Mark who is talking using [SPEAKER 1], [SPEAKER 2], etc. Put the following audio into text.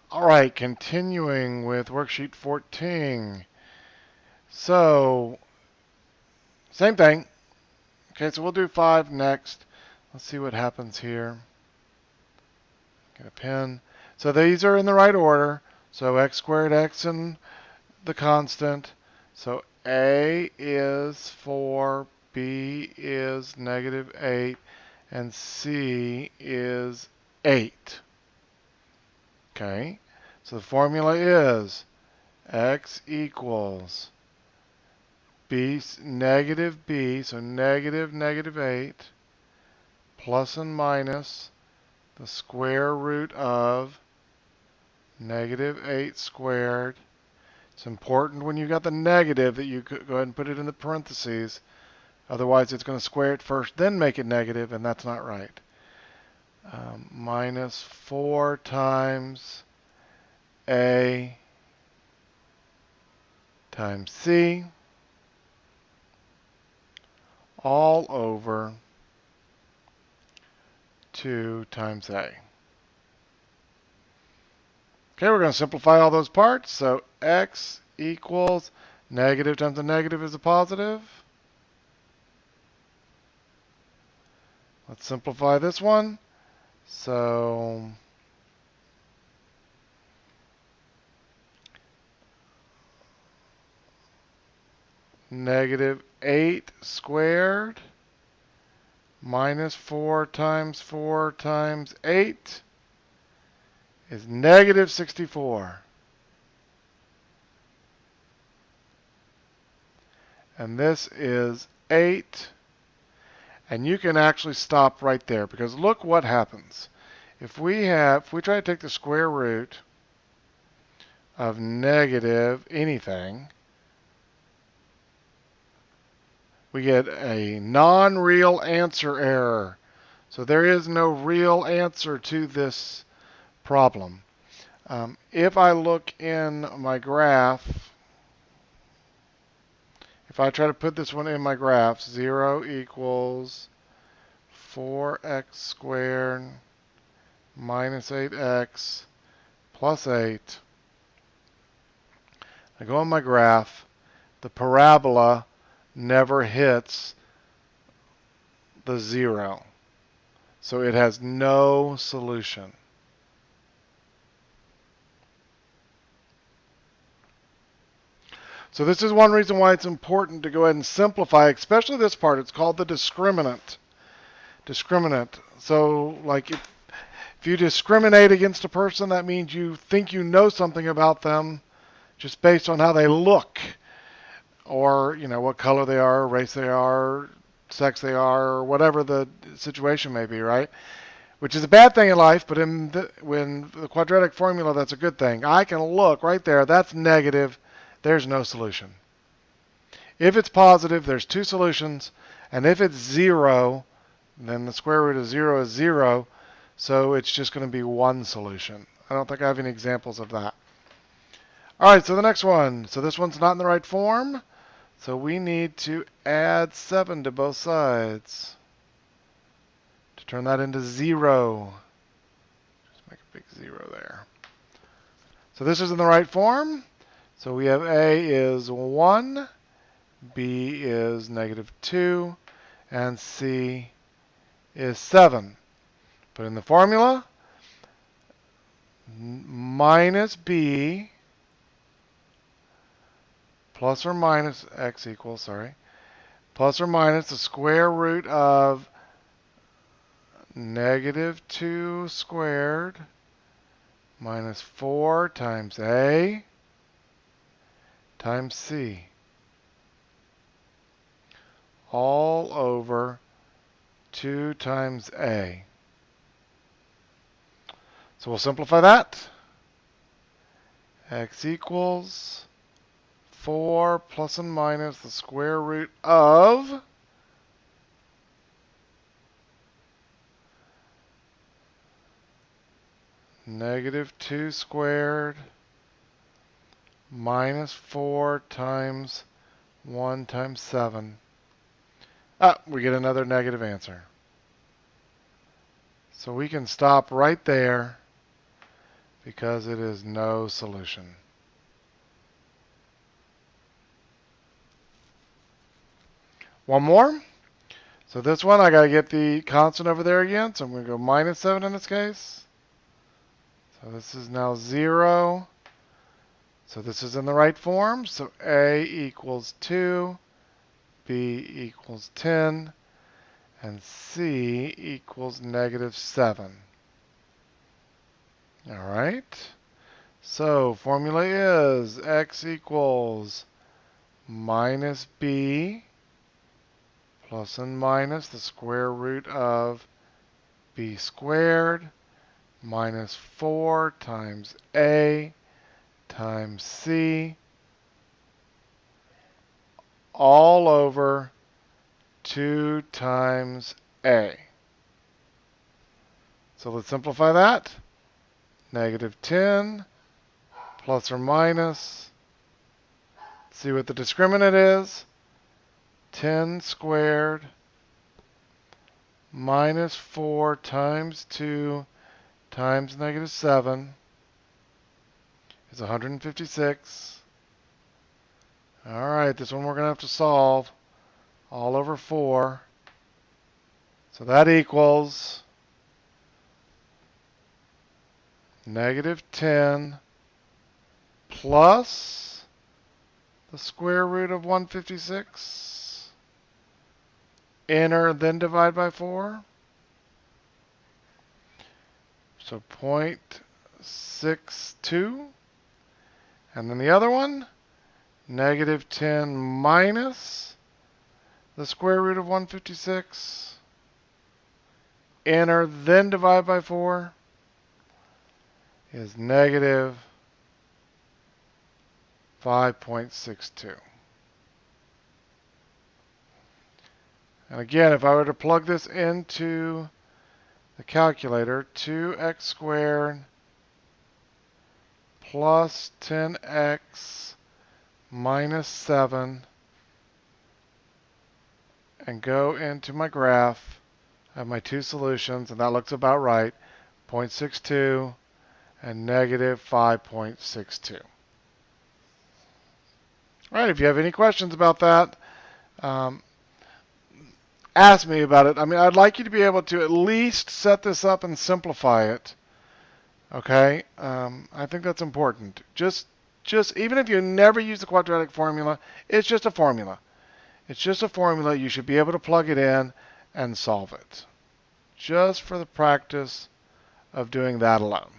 [SPEAKER 1] All right, continuing with worksheet 14. So, same thing. Okay, so we'll do 5 next. Let's see what happens here. Get a pen. So these are in the right order. So x squared, x and the constant. So a is 4, b is -8, and c is 8. Okay, so the formula is x equals b, negative b, so negative -8, plus and minus the square root of -8 squared. It's important when you got the negative that you go ahead and put it in the parentheses. Otherwise, it's going to square it first, then make it negative, and that's not right. Minus 4 times a times c all over 2 times a. Okay, we're going to simplify all those parts. So x equals negative times a negative is a positive. Let's simplify this one. So -8 squared minus 4 times 8 is -64. And this is 8. And you can actually stop right there, because look what happens. If we try to take the square root of negative anything, we get a non-real answer error. So there is no real answer to this problem. If I look in my graph, if I try to put this one in my graph, 0 equals 4x squared minus 8x plus 8. I go on my graph, the parabola never hits the 0. So it has no solution. So this is one reason why it's important to go ahead and simplify, especially this part. It's called the discriminant. So like if you discriminate against a person, that means you think you know something about them just based on how they look, or what color they are, race they are, sex they are, or whatever the situation may be, right? Which is a bad thing in life, but when the quadratic formula, that's a good thing. I can look right there, that's negative, there's no solution. If it's positive, there's 2 solutions, and if it's 0, then the square root of 0 is 0, so it's just going to be 1 solution. I don't think I have any examples of that. All right, so the next one. So this one's not in the right form, so we need to add 7 to both sides to turn that into 0. Just make a big 0 there. So this is in the right form. So we have a is 1, b is -2, and c is 7. Put in the formula, minus b plus or minus x equals, plus or minus the square root of -2 squared minus 4 times a times c, all over 2 times a. So we'll simplify that. X equals 4 plus and minus the square root of -2 squared minus 4 times 1 times 7. We get another negative answer. So we can stop right there, because it is no solution. One more. So this one, I got to get the constant over there again. So I'm going to go minus 7 in this case. So this is now 0. So this is in the right form. So A equals 2, B equals 10, and C equals negative 7. All right. So formula is x equals minus b plus and minus the square root of b squared minus 4 times a times c all over 2 times a. So let's simplify that. Negative 10 plus or minus, see what the discriminant is, 10 squared minus 4 times 2 times negative 7 is 156. All right, this one we're going to have to solve all over 4. So that equals negative 10 plus the square root of 156. Enter, then divide by 4. So 0.62. And then the other one, negative 10 minus the square root of 156. Enter, then divide by 4 is negative 5.62. And again, if I were to plug this into the calculator, 2x squared plus 10x minus 7, and go into my graph, I have my two solutions, and that looks about right, 0.62 and negative 5.62. All right, if you have any questions about that, ask me about it. I mean, I'd like you to be able to at least set this up and simplify it. Okay, I think that's important. Just even if you never use the quadratic formula, it's just a formula. It's just a formula. You should be able to plug it in and solve it. Just for the practice of doing that alone.